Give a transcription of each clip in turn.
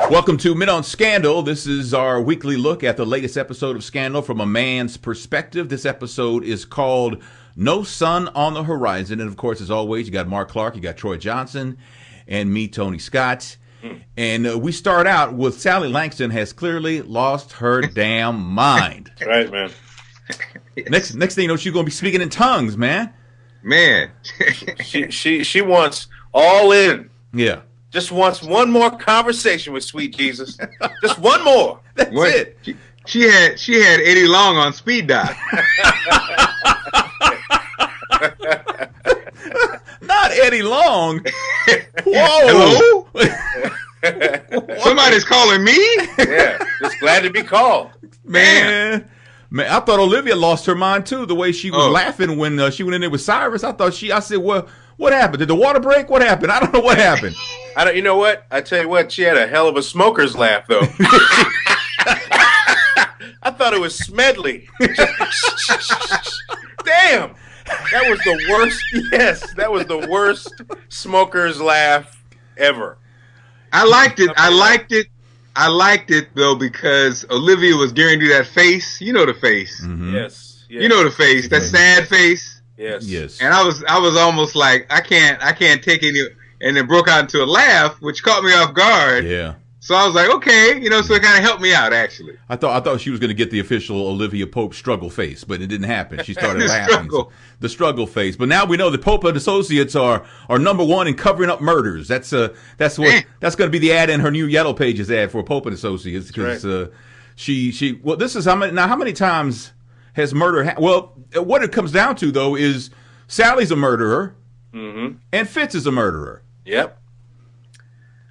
Welcome to Men on Scandal. This is our weekly look at the latest episode of Scandal from a man's perspective. This episode is called No Sun on the Horizon. And of course, as always, you got Mark Clark, you got Troy Johnson, and me, Tony Scott. And we start out with Sally Langston has clearly lost her damn mind. Right, man. Next thing you know, she's going to be speaking in tongues, man. Man. She wants all in. Yeah. Just wants one more conversation with sweet Jesus. Just one more. That's it. She had Eddie Long on speed dial. Not Eddie Long. Whoa. Hello? Somebody's calling me? Yeah. Just glad to be called. Man, I thought Olivia lost her mind too. The way she was laughing when she went in there with Cyrus. I said, well, what happened? Did the water break? What happened? I don't know what happened. You know what? I tell you what, she had a hell of a smoker's laugh, though. I thought it was Smedley. Damn. That was the worst. Yes, that was the worst smoker's laugh ever. I liked it though because Olivia was getting to do that face. You know the face. Mm-hmm. Yes. You know the face. That sad face. Yes. And I was almost like I can't take any, and then broke out into a laugh, which caught me off guard. Yeah. So I was like, okay, so it kind of helped me out actually. I thought she was going to get the official Olivia Pope struggle face, but it didn't happen. She started laughing. The struggle face. But now we know that Pope and Associates are number one in covering up murders. That's going to be the ad in her new Yellow Pages ad for Pope and Associates because right. This is how many times has murder what it comes down to though is Sally's a murderer and Fitz is a murderer. Yep.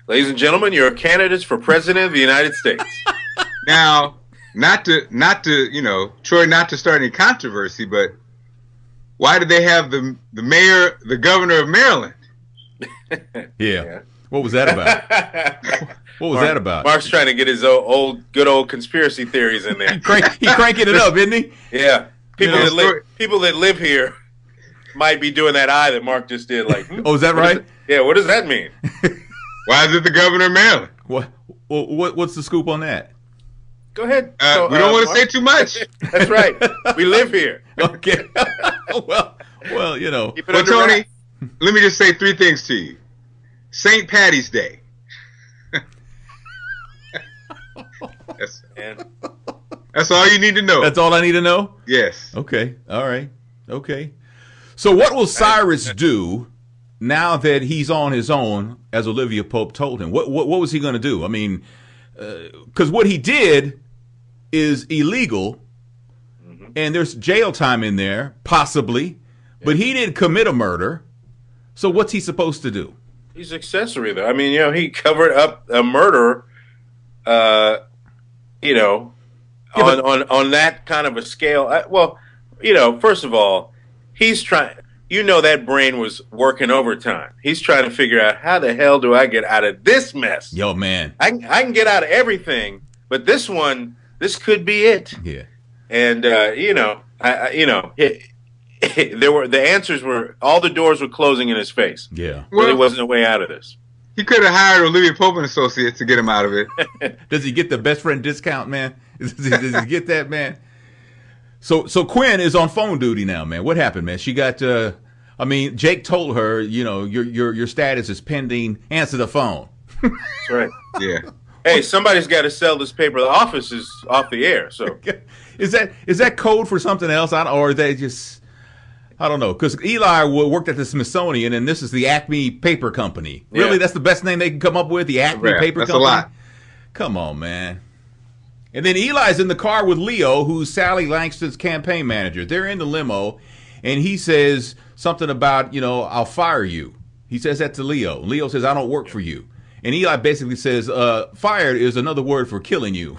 Ladies and gentlemen, you're candidates for president of the United States. Now, not to Troy, not to start any controversy, but why did they have the mayor, the governor of Maryland? Yeah. What was that about? What was that about? Mark's trying to get his good old conspiracy theories in there. He cranking it up, isn't he? Yeah. People that live here might be doing that eye that Mark just did. Like, oh, is that right? What does that mean? Why is it the governor of Maryland? What's the scoop on that? Go ahead. We don't want to say too much. That's right. We live here. Okay. well, Well, Tony, let me just say three things to you. St. Patty's Day. That's all you need to know. That's all I need to know? Yes. Okay. All right. Okay. So what will Cyrus do now that he's on his own, as Olivia Pope told him? What was he going to do? I mean, because what he did is illegal, and there's jail time in there, possibly, but he didn't commit a murder. So what's he supposed to do? He's accessory, though. I mean, he covered up a murder, on that kind of a scale. First of all, he's trying. That brain was working overtime. He's trying to figure out how the hell do I get out of this mess? Yo, man, I can get out of everything, but this could be it. Yeah, and the answers were all the doors were closing in his face. Yeah, really wasn't a way out of this. He could have hired Olivia Pope and Associates to get him out of it. Does he get the best friend discount, man? Does he get that, man? So Quinn is on phone duty now, man. What happened, man? She got. Jake told her, your status is pending. Answer the phone. That's right. Yeah. Hey, somebody's got to sell this paper. The office is off the air. So is that code for something else? Or are they just? I don't know. Because Eli worked at the Smithsonian, and this is the Acme Paper Company. Really, yeah. That's the best name they can come up with. The Acme Paper That's Company. A lot. Come on, man. And then Eli's in the car with Leo, who's Sally Langston's campaign manager. They're in the limo, and he says something about, I'll fire you. He says that to Leo. Leo says, I don't work for you. And Eli basically says, fired is another word for killing you.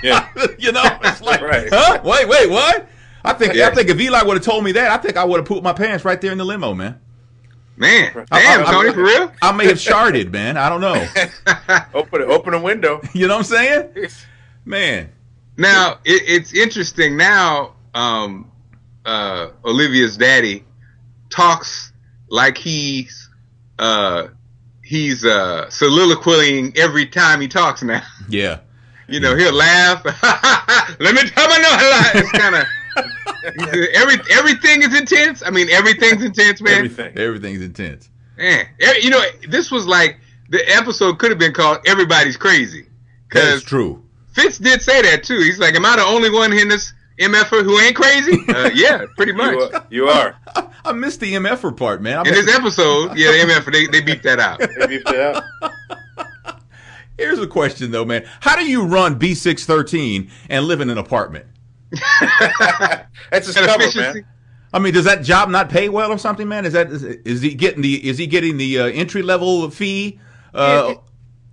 Yeah. It's like, right. Huh? Wait, what? I think if Eli would have told me that, I think I would have pooped my pants right there in the limo, man. Man, damn, Tony, for real? I may have sharded, man. I don't know. Open a window. You know what I'm saying? Man. Now, it's interesting. Now, Olivia's daddy talks like he's he's soliloquying every time he talks now. Yeah. He'll laugh. Let me tell my no. It's kind of everything is intense. I mean, everything's intense, man. Everything's intense. Man, this was like the episode could have been called "Everybody's Crazy." That's true. Fitz did say that too. He's like, "Am I the only one in this MFer who ain't crazy?" Yeah, pretty much. You are. I missed the MFer part, man. In this episode, the MFer they beat that out. They beat that out. Here's a question though, man. How do you run B613 and live in an apartment? That's his cover, man. I mean, does that job not pay well or something, man? Is he getting the entry level fee?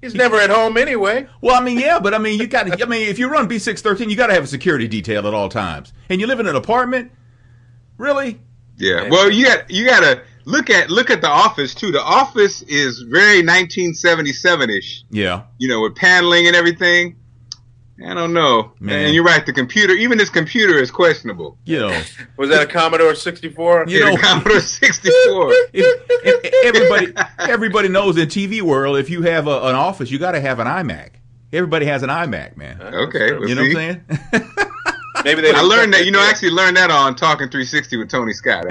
He's never at home anyway. Well, I mean, yeah, but I mean, if you run B613, you got to have a security detail at all times, and you live in an apartment. Really? Yeah. Well, you got to look at The Office too. The Office is very 1977-ish. Yeah. With paneling and everything. I don't know, man. And you're right. The computer, even this computer, is questionable. Was that a Commodore 64? Commodore 64. Everybody knows in TV world, if you have an office, you got to have an iMac. Everybody has an iMac, man. Okay, you know what I'm saying? Maybe they. I learned that. I actually learned that on Talking 360 with Tony Scott.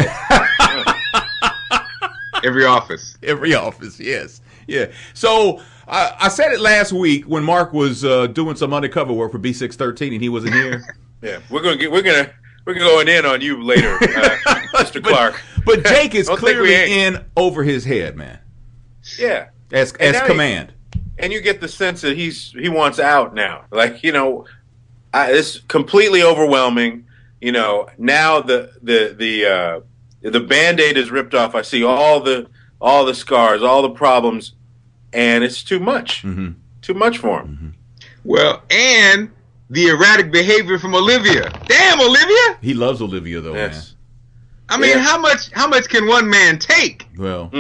Every office, yes, yeah. So I said it last week when Mark was doing some undercover work for B613 and he wasn't here. Yeah, we're going in on you later, Mr. Clark. But Jake is clearly in over his head, man. Yeah, as command. And you get the sense that he wants out now. Like it's completely overwhelming. Now the Band-Aid is ripped off. I see all the scars, all the problems, and it's too much. Mm-hmm. Too much for him. Mm-hmm. Well, and the erratic behavior from Olivia. Damn, Olivia! He loves Olivia, though, man. I mean, how much can one man take? Well,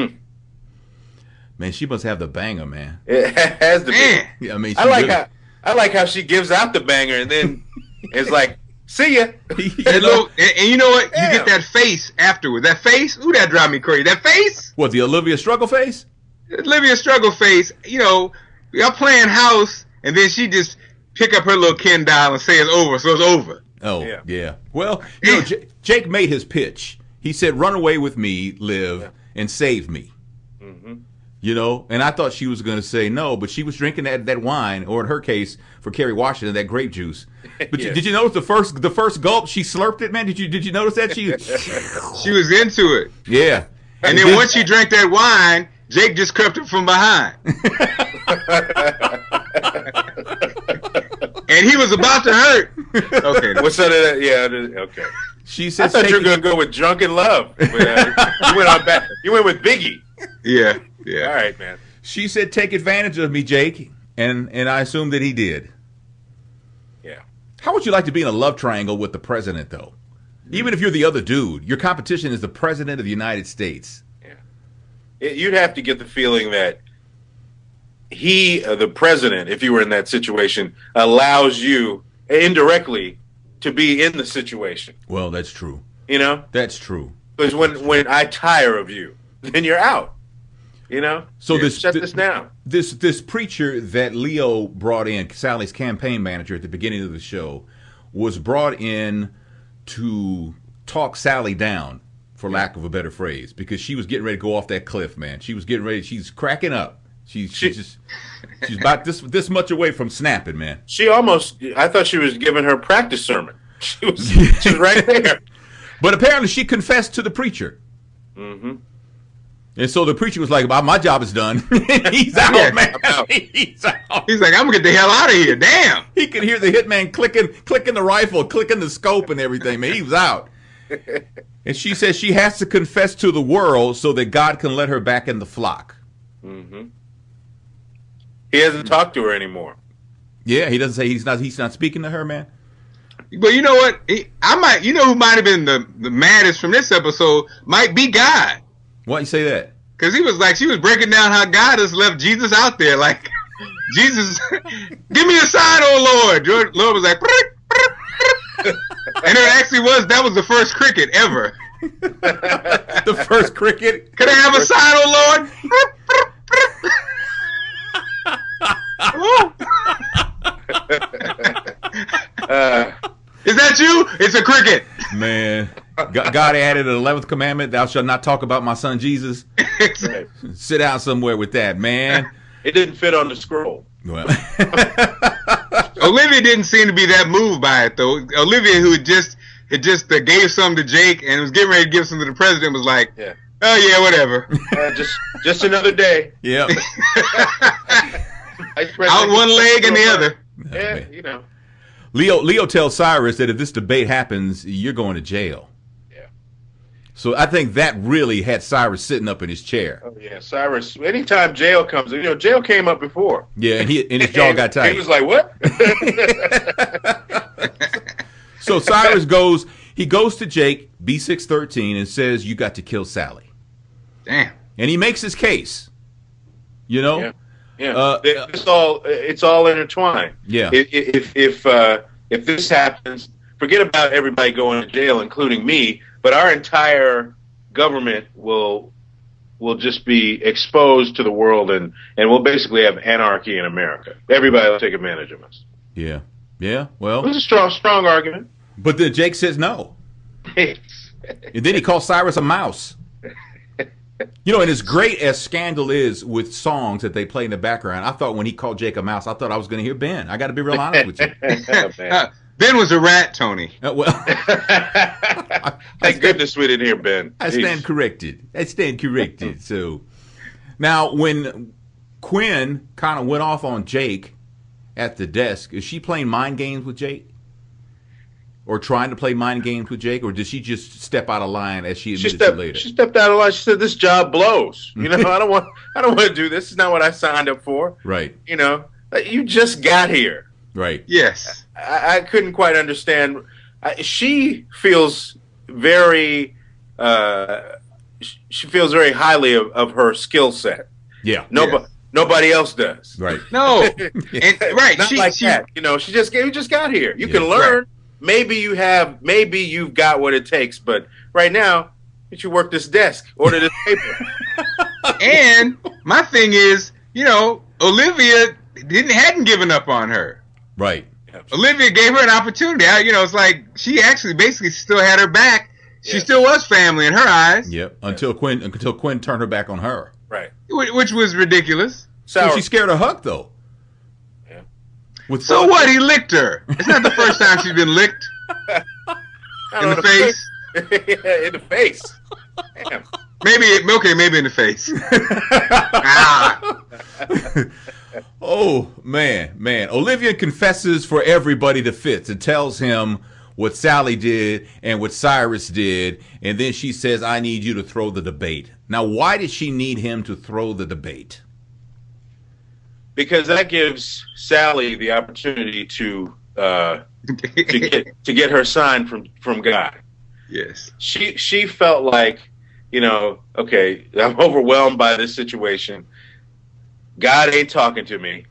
man, she must have the banger, man. It has to be. Yeah, I mean, I like how she gives out the banger and then it's like, see ya. And you know what? Damn. You get that face afterward. That face? Ooh, that drive me crazy. That face? What, the Olivia struggle face? Olivia struggle face. Y'all playing house, and then she just pick up her little Ken doll and say it's over, so it's over. Oh, yeah. Well, Jake made his pitch. He said, run away with me, Liv, and save me. Mm-hmm. And I thought she was going to say no, but she was drinking that wine, or in her case, for Kerry Washington, that grape juice. But did you notice the first gulp, she slurped it, man? Did you notice that? She was into it. Yeah. And then once she drank that wine, Jake just crept her from behind. And he was about to hurt. Okay. What's that? Yeah. Okay. She said, I thought you were going to go with Drunken Love. You went on back. You went with Biggie. Yeah. All right, man. She said, take advantage of me, Jake. And I assume that he did. Yeah. How would you like to be in a love triangle with the president, though? Even if you're the other dude, your competition is the president of the United States. Yeah. You'd have to get the feeling that he, the president, if you were in that situation, allows you indirectly to be in the situation. Well, that's true. That's true. Because when I tire of you, then you're out. So shut this down. This preacher that Leo brought in, Sally's campaign manager at the beginning of the show, was brought in to talk Sally down, for lack of a better phrase, because she was getting ready to go off that cliff, man. She was getting ready. She's cracking up. She's about this much away from snapping, man. I thought she was giving her practice sermon. She was right there. But apparently she confessed to the preacher. Mm-hmm. And so the preacher was like, my job is done. He's out, man. He's out. He's like, I'm going to get the hell out of here. Damn. He could hear the hitman clicking the rifle, clicking the scope and everything, man. He was out. And she says she has to confess to the world so that God can let her back in the flock. Mm-hmm. He hasn't talked to her anymore. Yeah, he doesn't say he's not speaking to her, man. But you know what? Who might have been the maddest from this episode might be God. Why you say that? Because he was like, she was breaking down how God has left Jesus out there. Like, Jesus, give me a sign, oh Lord. Lord was like, and that was the first cricket ever. The first cricket? Can I have a sign, oh Lord? Is that you? It's a cricket. Man, God added an 11th commandment: "Thou shalt not talk about my son Jesus." Sit down somewhere with that, man. It didn't fit on the scroll. Well, Olivia didn't seem to be that moved by it, though. Olivia, who had just gave some to Jake and was getting ready to give some to the president, was like, Yeah. "Oh yeah, whatever." Just another day. yeah. Out one leg and the other. Yeah, man. you know. Leo tells Cyrus that if this debate happens, you're going to jail. Yeah. So I think that really had Cyrus sitting up in his chair. Oh yeah, Cyrus. Anytime jail comes, jail came up before. Yeah, and his jaw got tight. He was like, "What?" So Cyrus goes to Jake, B613, and says, "You got to kill Sally." Damn. And he makes his case. You know? Yeah. Yeah, it's all intertwined. Yeah. If this happens, forget about everybody going to jail, including me. But our entire government will just be exposed to the world, and we'll basically have anarchy in America. Everybody will take advantage of us. Yeah. Yeah. Well, It was a strong argument. but then Jake says no. And then he calls Cyrus a mouse. And as great as Scandal is with songs that they play in the background, I thought when he called Jake a mouse, I thought I was going to hear Ben. I got to be real honest with you. Oh, man. Ben was a rat, Tony. Well, Thank goodness we didn't hear Ben. I stand corrected. So now when Quinn kind of went off on Jake at the desk, is she playing mind games with Jake? Or trying to play mind games with Jake, or did she just step out of line as she admitted to later? She stepped out of line. She said, "This job blows. I don't want to do this. This is not what I signed up for." Right. You just got here. Right. Yes. I couldn't quite understand. She feels very highly of her skill set. Yeah. Nobody else does. Right. No. And, right. Not like that. You just got here. You can learn. Right. Maybe you've got what it takes, but right now, you work this desk, order this paper. And my thing is, Olivia hadn't given up on her. Right. Olivia gave her an opportunity. It's like she actually basically still had her back. She still was family in her eyes. Yep. Until Quinn turned her back on her. Right. Which was ridiculous. So she scared of Huck though. Yeah. So what? He licked her. It's not the first time she's been licked. In the face. Yeah, in the face. Damn. Maybe in the face. Ah. Oh man. Olivia confesses for everybody to Fitz and tells him what Sally did and what Cyrus did, and then she says, "I need you to throw the debate." Now, why did she need him to throw the debate? Because that gives Sally the opportunity to get her sign from God. Yes. She felt like, okay, I'm overwhelmed by this situation. God ain't talking to me.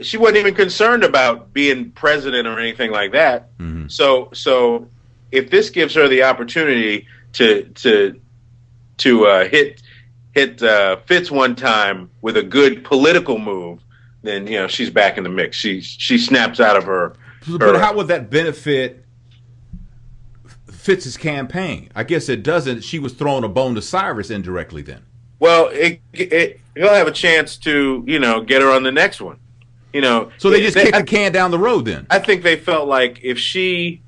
She wasn't even concerned about being president or anything like that. Mm-hmm. So if this gives her the opportunity to hit Fitz one time with a good political move, then she's back in the mix. She snaps out of her. But how would that benefit Fitz's campaign? I guess it doesn't. She was throwing a bone to Cyrus indirectly then. Well, he'll have a chance to get her on the next one. So they just kicked the can down the road then. I think they felt like if she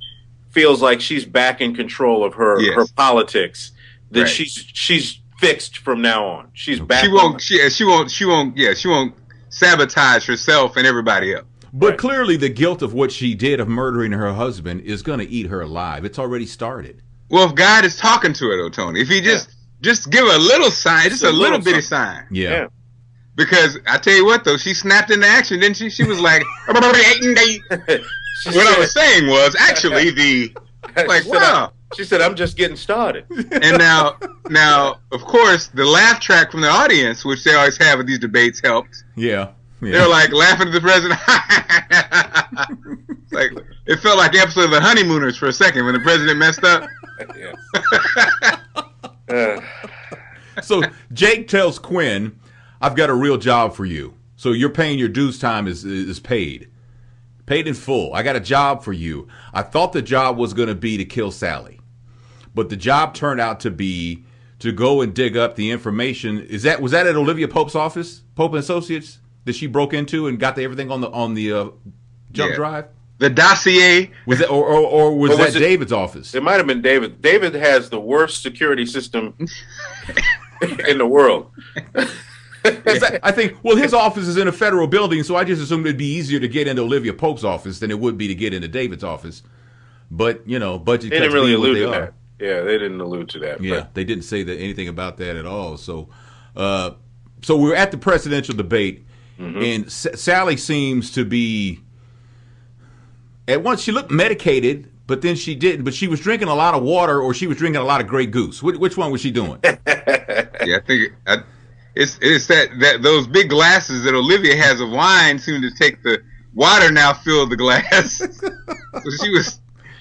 feels like she's back in control of her politics, then right. she's fixed from now on. She's back. She won't sabotage herself and everybody else. But clearly the guilt of what she did of murdering her husband is going to eat her alive. It's already started. Well, if God is talking to her, though, Tony, if he just give her a little sign, just a little bitty sign. Yeah. Because I tell you what, though, she snapped into action, didn't she? She was like, what I was saying was actually wow. She said, "I'm just getting started." And now, of course, the laugh track from the audience, which they always have at these debates, helped. Yeah. They're like laughing at the president. Like it felt like the episode of The Honeymooners for a second when the president messed up. So Jake tells Quinn, "I've got a real job for you. So you're paying your dues time is paid. Paid in full. I got a job for you. I thought the job was going to be to kill Sally. But the job turned out to be to go and dig up the information. Was that at Olivia Pope's office? Pope and Associates? That she broke into and got everything on the jump drive? The dossier. Was it or was that David's office? It might have been David. David has the worst security system in the world. I think, well, his office is in a federal building, so I just assumed it'd be easier to get into Olivia Pope's office than it would be to get into David's office. But, budget they cuts didn't really being what allude they to are. that. Yeah, they didn't allude to that. Yeah, they didn't say anything about that at all. So we're at the presidential debate, and Sally seems to be, at once she looked medicated, but then she didn't. But she was drinking a lot of water, or she was drinking a lot of Grey Goose. Which one was she doing? Yeah, I think it's that those big glasses that Olivia has of wine seem to take the water now fill the glass. So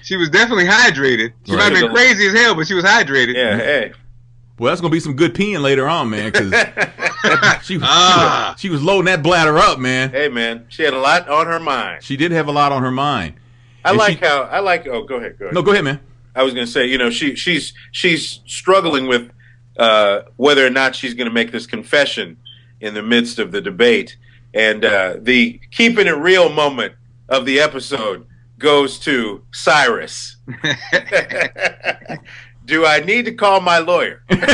she was definitely hydrated. She might have been crazy as hell, but she was hydrated. Yeah, hey. Well, that's gonna be some good peeing later on, man, because she was loading that bladder up, man. Hey, man, she had a lot on her mind. She did have a lot on her mind. Oh, go ahead. No, go ahead, man. I was going to say, she's struggling with whether or not she's going to make this confession in the midst of the debate, and the keeping it real moment of the episode goes to Cyrus. Do I need to call my lawyer? Because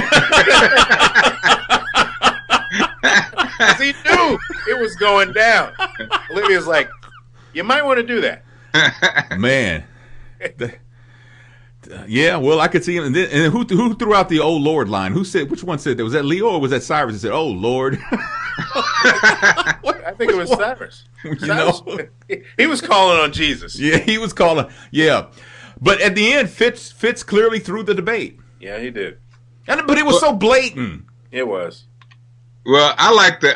he knew it was going down. Olivia's like, you might want to do that. Man. Yeah, well, I could see him. And who threw out the "Oh Lord" line? Which one said that? Was that Leo or was that Cyrus that said "Oh Lord"? I think it was Cyrus. He was calling on Jesus. Yeah, he was calling. Yeah, but at the end, Fitz clearly threw the debate. Yeah, he did. But it was so blatant. It was. Well, I like the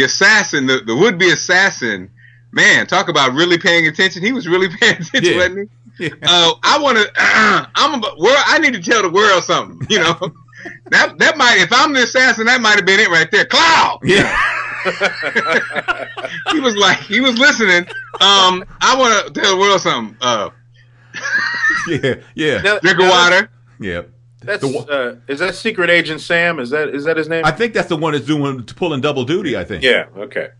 assassin, the would-be assassin. Man, talk about really paying attention. He was really paying attention, wasn't he? Yeah. I need to tell the world something. That might, if I'm the assassin, that might have been it right there. Cloud. Yeah. He was listening. I want to tell the world something. Yeah. Drink of water. Yeah. That's is that Secret Agent Sam? Is that his name? I think that's the one that's pulling double duty. I think. Yeah. Okay.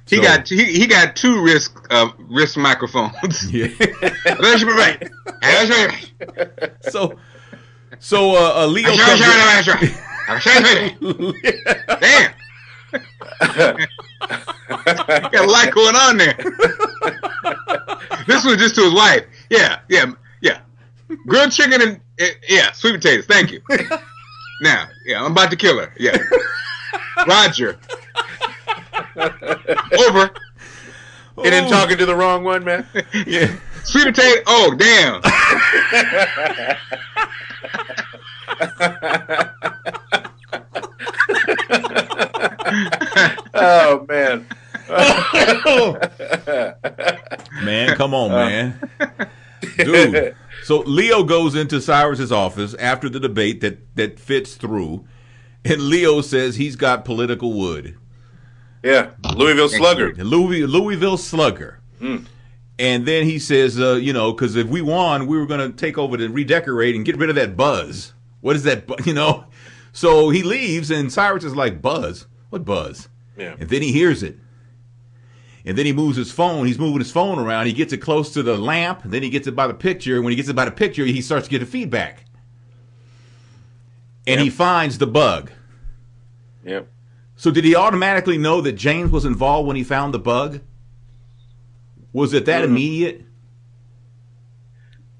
He got two wrist microphones. Yeah. So Leo comes in. Damn. Got a lot going on there. This was just to his wife. Yeah. Grilled chicken and sweet potatoes. Thank you. Now, I'm about to kill her. Yeah. Roger. Over. You didn't talking to the wrong one, man. Yeah. Sweet potato. Oh, damn. Oh, man. Man, come on, man. Dude. So Leo goes into Cyrus's office after the debate that Fitz through, and Leo says he's got political wood. Yeah, Louisville Slugger. Louisville Slugger. Mm. And then he says, because if we won, we were going to take over to redecorate and get rid of that buzz. What is that? So he leaves, and Cyrus is like, buzz? What buzz? Yeah. And then he hears it. And then he moves his phone. He's moving his phone around. He gets it close to the lamp. And then he gets it by the picture. And when he gets it by the picture, he starts getting feedback. And he finds the bug. Yep. So did he automatically know that James was involved when he found the bug? Was it that immediate?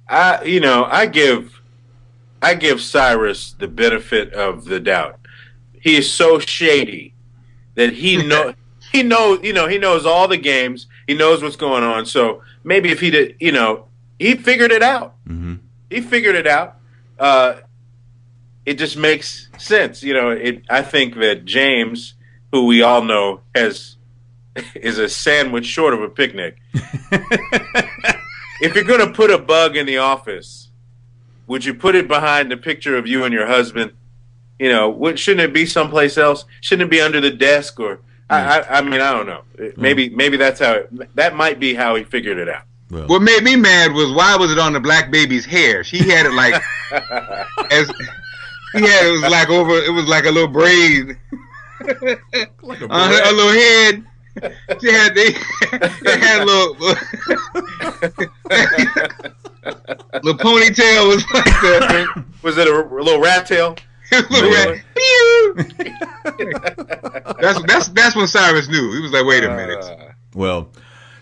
I give Cyrus the benefit of the doubt. He is so shady that he knows all the games. He knows what's going on. So maybe if he did, he figured it out. Mm-hmm. He figured it out. It just makes sense. I think that James, who we all know is a sandwich short of a picnic. If you're going to put a bug in the office, would you put it behind the picture of you and your husband? You know, shouldn't it be someplace else? Shouldn't it be under the desk? Or I mean, I don't know. Maybe that's that might be how he figured it out. Well, what made me mad was why was it on the black baby's hair? She had it like it was like over. It was like a little braid like on her little head. She had they had a little little ponytail was like that. Was it a little rat tail? That's when Cyrus knew. He was like, wait a minute. Well,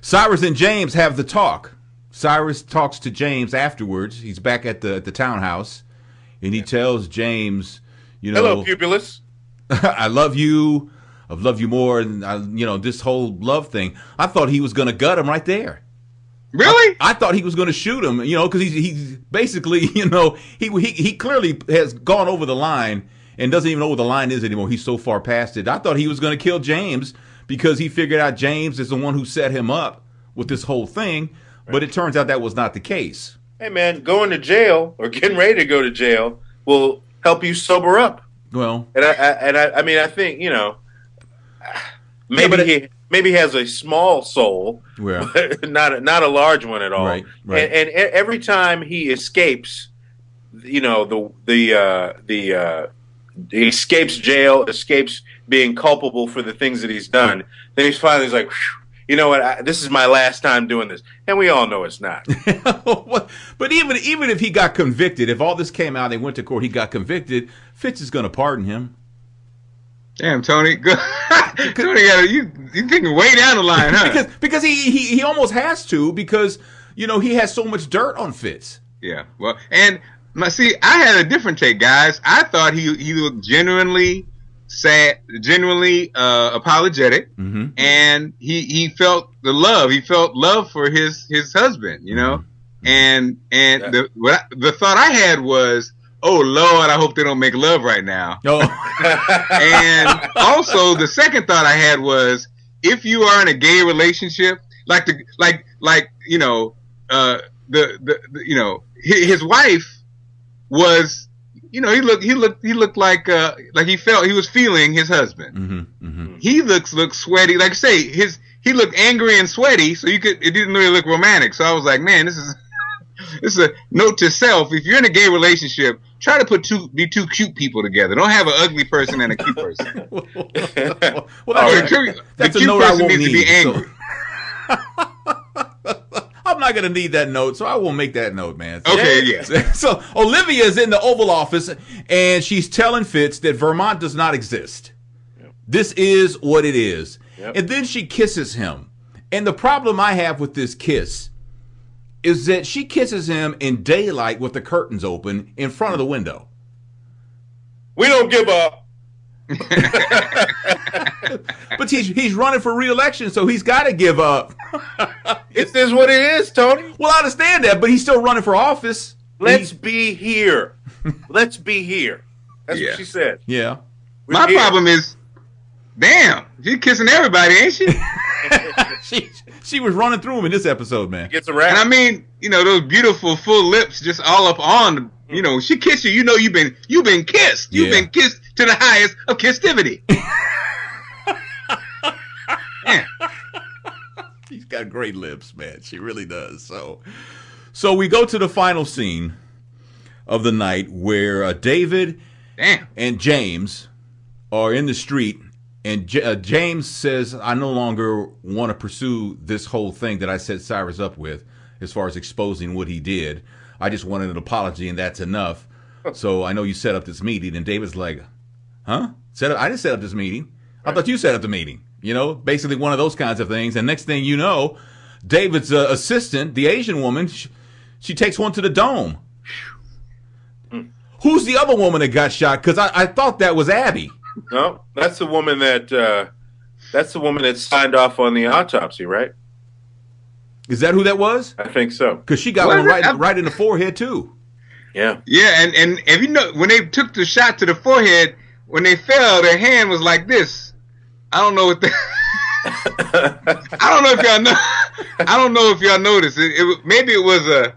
Cyrus and James have the talk. Cyrus talks to James afterwards. He's back at the townhouse, and he tells James, you know, hello, Pupilus. I love you. I've loved you more, and this whole love thing. I thought he was going to gut him right there. Really? I thought he was going to shoot him, because he's basically, he clearly has gone over the line and doesn't even know what the line is anymore. He's so far past it. I thought he was going to kill James because he figured out James is the one who set him up with this whole thing. Right. But it turns out that was not the case. Hey, man, going to jail or getting ready to go to jail will help you sober up. Well, and I mean, I think, maybe he has a small soul, but not a large one at all. Right. And every time he escapes, he escapes jail, escapes being culpable for the things that he's done. Then he's finally like, you know what? This is my last time doing this, and we all know it's not. But even if he got convicted, if all this came out, they went to court, he got convicted, Fitz is going to pardon him. Damn, Tony, Tony, you thinking way down the line, huh? Because he almost has to, because he has so much dirt on Fitz. Yeah, well, and see, I had a different take, guys. I thought he looked genuinely sad, genuinely apologetic, and he felt the love. He felt love for his husband, and the thought I had was, oh Lord, I hope they don't make love right now. Oh. And also the second thought I had was, if you are in a gay relationship, his wife was, he looked like he was feeling his husband. He looks sweaty, like say he looked angry and sweaty, so it didn't really look romantic. So I was like, man, this is a note to self. If you're in a gay relationship, try to be two cute people together. Don't have an ugly person and a cute person. That's a note I won't need. To be angry. I'm not going to need that note, so I won't make that note, man. Okay, yeah. So Olivia is in the Oval Office, and she's telling Fitz that Vermont does not exist. Yep. This is what it is. Yep. And then she kisses him. And the problem I have with this kiss is that she kisses him in daylight with the curtains open in front of the window. We don't give up. But he's running for re-election, so he's got to give up. It is what it is, Tony. Well, I understand that, but he's still running for office. Let's be here. Let's be here. That's what she said. Yeah. My problem is, damn, she's kissing everybody, ain't she? She was running through him in this episode, man. Gets around. And I mean, those beautiful full lips just all up on, she kissed you. You've been kissed. You've been kissed to the highest of kistivity. Yeah. She's got great lips, man. She really does. So we go to the final scene of the night where David and James are in the street. And James says, I no longer want to pursue this whole thing that I set Cyrus up with as far as exposing what he did. I just wanted an apology, and that's enough. So I know you set up this meeting. And David's like, huh? I didn't set up this meeting. I thought you set up the meeting. Basically one of those kinds of things. And next thing you know, David's assistant, the Asian woman, she takes one to the dome. Who's the other woman that got shot? Because I thought that was Abby. No, that's the woman that signed off on the autopsy, right? Is that who that was? I think so. Because she got one right in the forehead too. Yeah. Yeah, and if when they took the shot to the forehead, when they fell, their hand was like this. I don't know what I don't know if y'all know. I don't know if y'all noticed it. Maybe it was a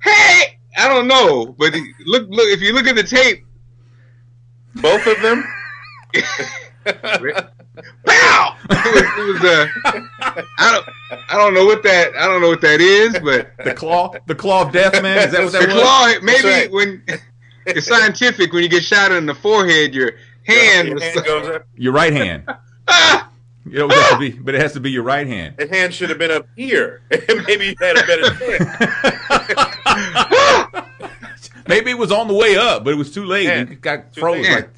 hey. I don't know, but look. If you look at the tape. Both of them? Pow! It was I don't know what that is, but the claw of death, man. Is that what that the was? claw. Maybe right. when it's scientific, when you get shot in the forehead, your hand, Your hand goes up. Your right hand. Ah! You know, it has to be, but it has to be your right hand. His hand should have been up here. Maybe you had a better chance. Maybe it was on the way up, but it was too late. Yeah, It got too froze. late. Like,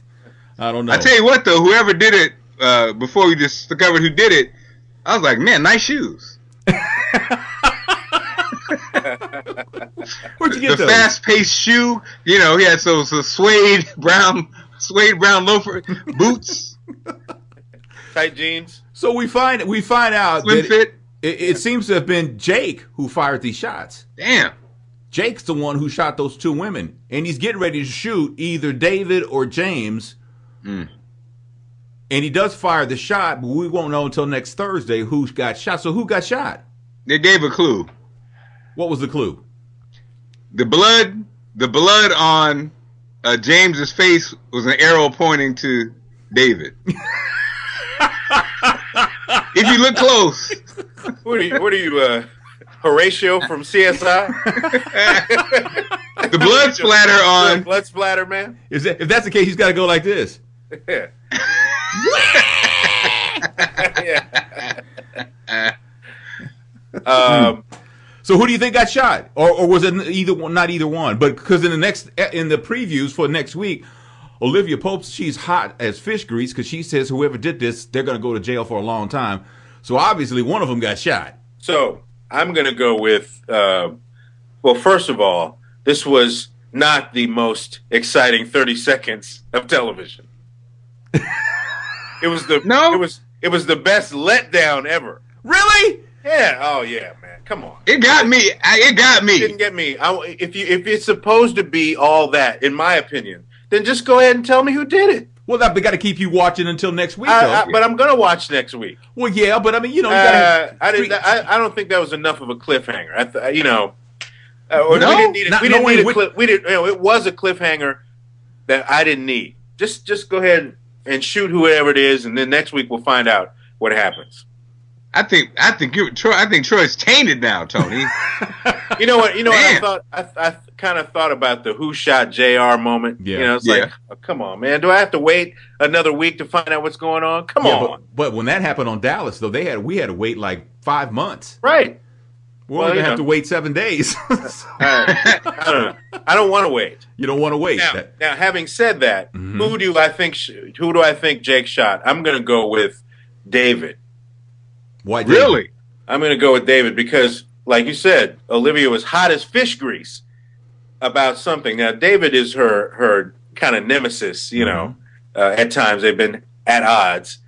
I don't know. I tell you what, though, whoever did it before we discovered who did it, I was like, man, nice shoes. Where'd you get The those? fast-paced shoe, you know, he had those suede brown loafer boots, Tight jeans. So we find out slim that fit. it seems to have been Jake who fired these shots. Damn. Jake's the one who shot those two women, and he's getting ready to shoot either David or James. Mm. And he does fire the shot, but we won't know until next Thursday who got shot. So who got shot? They gave a clue. What was the clue? The blood on James's face was an arrow pointing to David. If you look close. What are you, Horatio from CSI? The blood splatter on. Blood splatter, man. If that's the case, he's got to go like this. Yeah. Yeah. So who do you think got shot, or was it either one? Not either one, but because in the previews for next week, Olivia Pope, she's hot as fish grease because she says whoever did this, they're going to go to jail for a long time. So obviously one of them got shot. So I'm going to go with. Well, first of all, this was not the most exciting 30 seconds of television. It was the No? It was the best letdown ever. Really? Yeah. Oh yeah, man. Come on. It got me. It got It me. didn't get me. If it's supposed to be all that, in my opinion, then just go ahead and tell me who did it. Well, they got to keep you watching until next week, though. But I'm gonna watch next week. Well, yeah, but I mean, you know, you gotta I don't think that was enough of a cliffhanger. No? We didn't need Not we didn't knowing need a which- clip. We didn't. It was a cliffhanger that I didn't need. Just go ahead and shoot whoever it is, and then next week we'll find out what happens. I think Troy's tainted now, Tony. You know what? Man. I kind of thought about the "Who Shot Jr." moment. Yeah. You know, it's Yeah. like, oh, come on, man. Do I have to wait another week to find out what's going on? Come Yeah, on, but when that happened on Dallas, though, we had to wait like 5 months. right? We're Well, only you gonna have know. to wait 7 days. I don't know. I don't want to wait. You don't want to wait. Now, having said that, Mhm. who do I think Jake shot? I'm going to go with David. Why? Really? I'm going to go with David because, like you said, Olivia was hot as fish grease about something. Now, David is her kind of nemesis. You know, at times they've been at odds,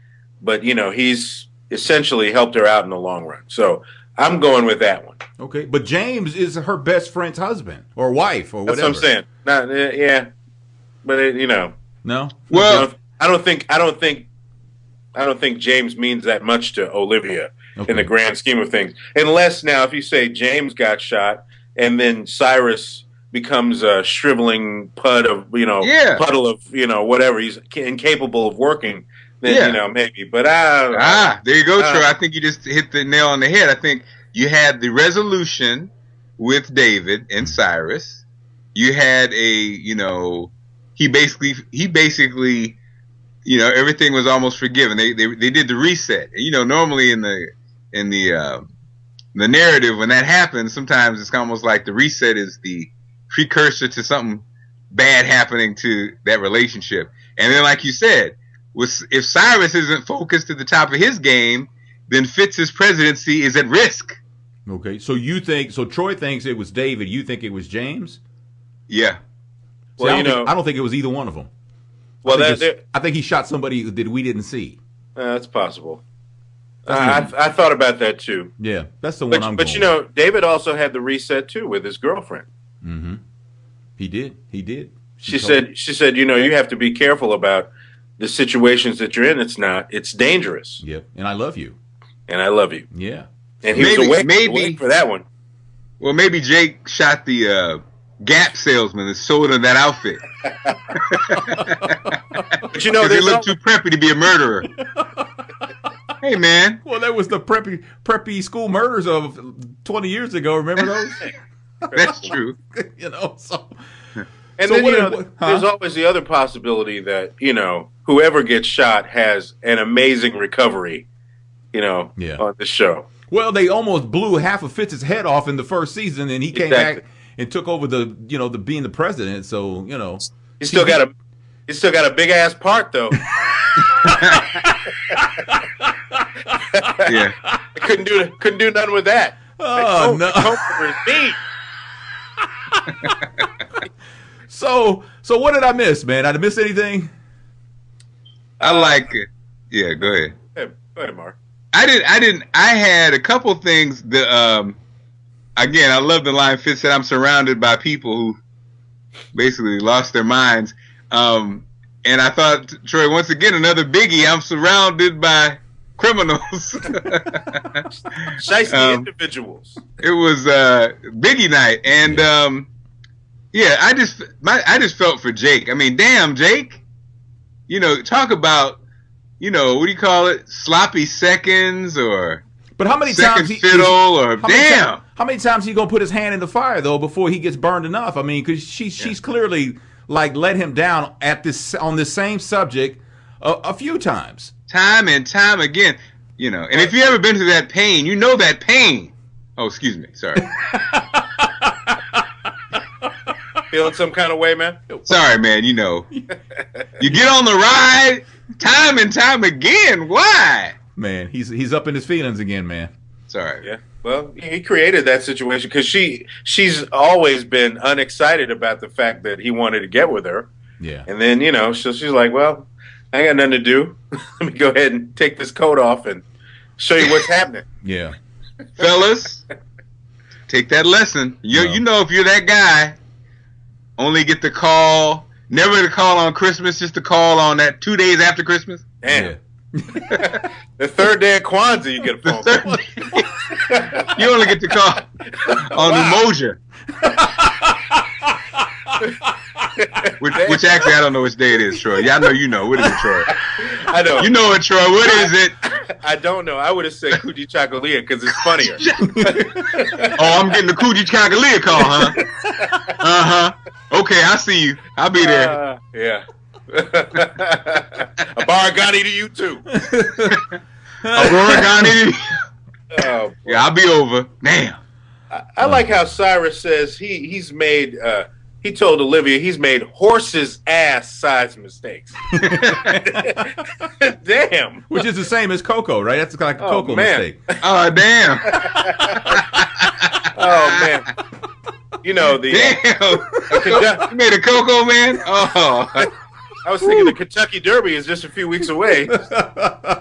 but you know he's essentially helped her out in the long run. So I'm going with that one. Okay, but James is her best friend's husband or wife or That's whatever. what I'm saying. Not, yeah, but you know. No. Well, I don't think James means that much to Olivia in the grand scheme of things. Unless now, if you say James got shot and then Cyrus becomes a shriveling puddle of whatever, he's incapable of working, then maybe. But there you go, Troy. I think you just hit the nail on the head. I think you had the resolution with David and Cyrus. You had he basically, everything was almost forgiven. They did the reset. Normally in the narrative, when that happens, sometimes it's almost like the reset is the precursor to something bad happening to that relationship. And then, like you said, if Cyrus isn't focused at the top of his game, then Fitz's presidency is at risk. Okay, so Troy thinks it was David. You think it was James? Yeah. See, Well, I don't think it was either one of them. well, I think he shot somebody that we didn't see. that's possible. I thought about that too. Yeah, that's the one I'm But going David also had the reset too with his girlfriend. with. Mm-hmm. He did. She said, you have to be careful about the situations that you're in. It's dangerous. Yeah, and I love you. And I love you. Yeah. And he was awake for that one. Well, maybe Jake shot the Gap salesman that sold her that outfit. But you know, they look too preppy to be a murderer. Hey, man. Well, that was the preppy school murders of 20 years ago. Remember those? That's true. You know, so. And then, there's always the other possibility that, whoever gets shot has an amazing recovery, on the show. Well, they almost blew half of Fitz's head off in the first season, and he came back and took over the being the president. So, He's still got a big ass part though. Yeah. Couldn't do nothing with that. Oh, no. So what did I miss, man? Did I miss anything? I like it. Yeah, go ahead. Go ahead, Mark. I didn't. I had a couple things that, again, I love the line Fitz said, I'm surrounded by people who basically lost their minds. And I thought, Troy, once again, another biggie. I'm surrounded by criminals. Shiesty individuals. It was Biggie night, and I just felt for Jake. I mean, damn, Jake. Talk about what do you call it? Sloppy seconds or. But how many second times fiddle or damn? How many times he gonna put his hand in the fire though before he gets burned enough? I mean, because she's clearly like let him down on this same subject a few times. Time and time again, And if you ever been through that pain, you know that pain. Oh, excuse me, sorry. Feeling some kind of way, man? Sorry, man. You get on the ride time and time again. Why? Man, he's up in his feelings again, man. Sorry. Yeah. Well, he created that situation because she's always been unexcited about the fact that he wanted to get with her. Yeah. And then, she's like, well, I ain't got nothing to do. Let me go ahead and take this coat off and show you what's happening. Yeah. Fellas, take that lesson. You know if you're that guy, only get the call, never the call on Christmas, just the call on that 2 days after Christmas. Damn. Yeah. The third day of Kwanzaa, you get a phone call. You only get the call on Umoja. Which actually, I don't know which day it is, Troy. Y'all know you know. What is it, Troy? I know. You know it, Troy. What is it? I don't know. I would have said Kuji Chakalia because it's funnier. Oh, I'm getting the Kuji Chakalia call, huh? Uh-huh. Okay, I see you. I'll be there. Yeah. A Baragani to you, too. A Baragani to you. Oh, yeah, I'll be over. Damn. I like how Cyrus says he's made... he told Olivia he's made horse's ass size mistakes. Damn. Which is the same as Coco, right? That's like a Coco mistake. Oh, damn. Oh, man. Damn. You made a Coco, man? Oh. I was thinking the Kentucky Derby is just a few weeks away.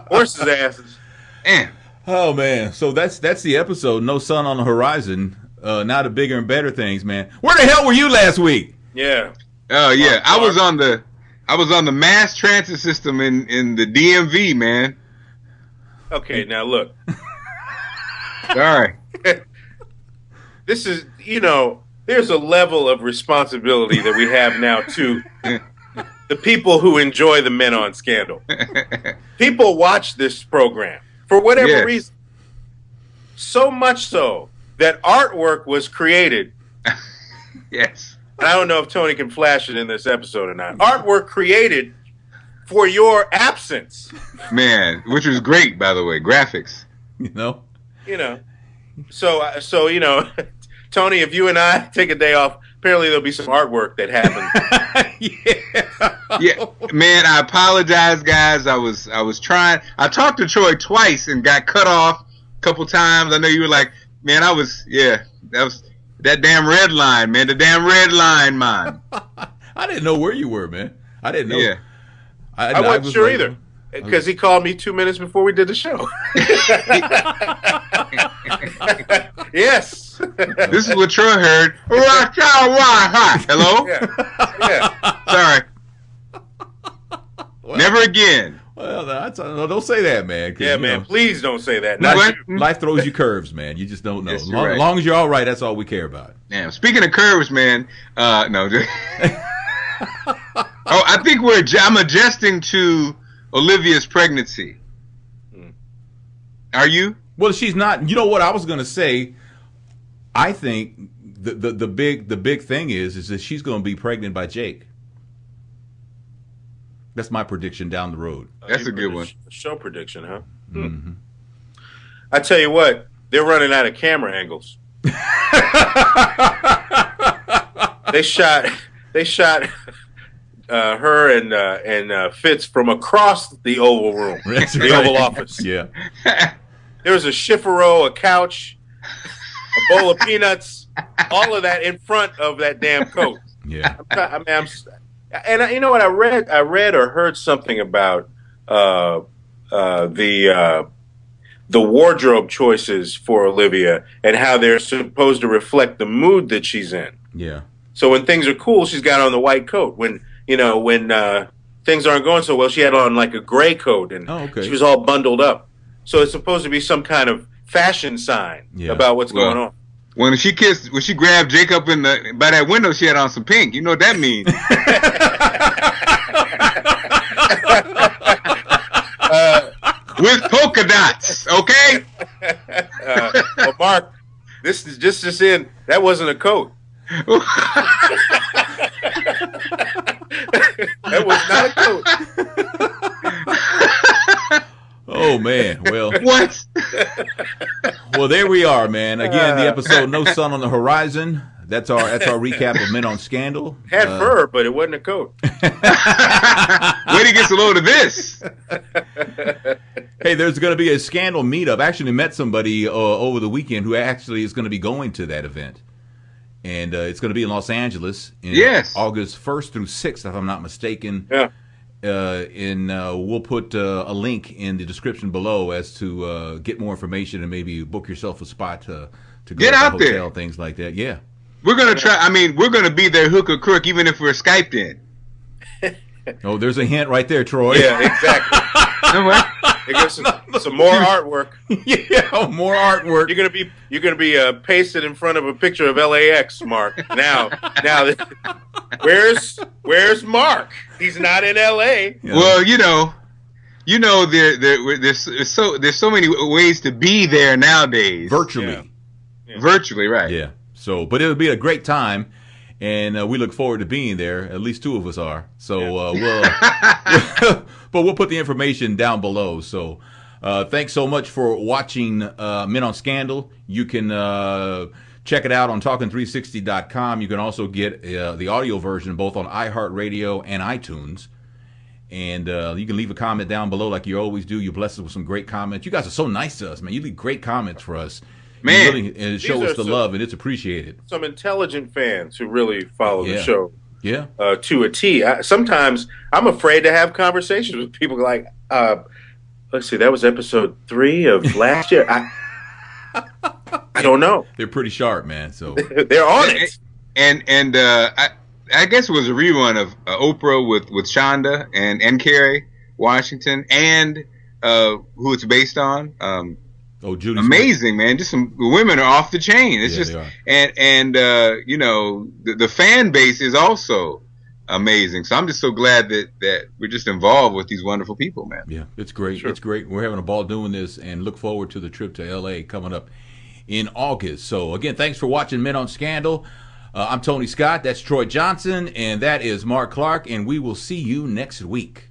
Horses' asses. Damn. Oh, man. So that's the episode. No sun on the horizon. Now the bigger and better things, man. Where the hell were you last week? Yeah. Oh yeah, I was on the mass transit system in the DMV, man. Okay, now look. Sorry. This is, there's a level of responsibility that we have now to the people who enjoy the Men on Scandal. People watch this program for whatever reason. So much so that artwork was created. Yes. I don't know if Tony can flash it in this episode or not. Artwork created for your absence. Man, which was great, by the way. Graphics. So Tony, if you and I take a day off, apparently there'll be some artwork that happens. Yeah, man, I apologize, guys. I was trying. I talked to Troy twice and got cut off a couple times. I know you were like, man, that was that damn red line, man. The damn red line, man. I didn't know where you were, man. I didn't know. Yeah. I wasn't sure either. Because he called me 2 minutes before we did the show. Yes. This is what Troy heard. Hello? Yeah. Sorry. Well, never again. Well, Well, no, don't say that, man. Yeah, man. Please don't say that. Life throws you curves, man. You just don't know. Yes, As right. long as you're all right, that's all we care about. Damn. Speaking of curves, man. No. I think I'm adjusting to Olivia's pregnancy. Are you? Well, she's not. You know what I was going to say? I think the big thing is that she's going to be pregnant by Jake. That's my prediction down the road. That's a good one. Show prediction, huh? Mm-hmm. I tell you what, they're running out of camera angles. They shot her and Fitz from across the Oval Room, the Oval Office. Yeah. There was a chiffaro, a couch, a bowl of peanuts, all of that in front of that damn coat. Yeah. You know what? I read or heard something about the wardrobe choices for Olivia and how they're supposed to reflect the mood that she's in. Yeah. So when things are cool, she's got on the white coat. When things aren't going so well, she had on like a gray coat and she was all bundled up. So it's supposed to be some kind of fashion sign about what's going on. When she grabbed Jacob by that window, she had on some pink. You know what that means? With polka dots, okay? Well, Mark, this is just in. That wasn't a coat. That was not a coat. Oh man, well, what? Well, there we are, man. Again, the episode "No Sun on the Horizon." That's our recap of Men on Scandal. Had fur, but it wasn't a coat. Where he gets a load of this? Hey, there's going to be a Scandal meetup. I actually met somebody over the weekend who actually is going to be going to that event, and it's going to be in Los Angeles. August 1st through 6th, if I'm not mistaken. Yeah. We'll put a link in the description below as to get more information and maybe book yourself a spot to go get to out the hotel, there. things like that. Yeah, we're gonna try. I mean, we're gonna be there hook or crook, even if we're Skyped in. Oh, there's a hint right there, Troy. Yeah, exactly. It gives some more artwork. Yeah, more artwork. You're gonna be pasted in front of a picture of LAX, Mark. Now, where's Mark? He's not in LA. Yeah. Well, there's so many ways to be there nowadays. Virtually. Yeah. Virtually, right? Yeah. So, but it'll be a great time, and we look forward to being there. At least two of us are. So but we'll put the information down below. So thanks so much for watching Men on Scandal. You can check it out on Talking360.com. You can also get the audio version both on iHeartRadio and iTunes. And you can leave a comment down below like you always do. You bless us with some great comments. You guys are so nice to us, man. You leave great comments for us. Man, and show us the love, and it's appreciated. Some intelligent fans who really follow the show. Yeah. To a T. Sometimes I'm afraid to have conversations with people like, let's see, that was episode 3 of last year. I don't know. They're pretty sharp, man. So they're on it. And I guess it was a rerun of Oprah with Shonda and Kerry Washington and who it's based on. Judy amazing, Smith. Man. Just some women are off the chain. It's just and the fan base is also amazing. So I'm just so glad that we're just involved with these wonderful people, man. Yeah, it's great. Sure. It's great. We're having a ball doing this and look forward to the trip to LA coming up in August. So again, thanks for watching Men on Scandal. I'm Tony Scott. That's Troy Johnson, and that is Mark Clark, and we will see you next week.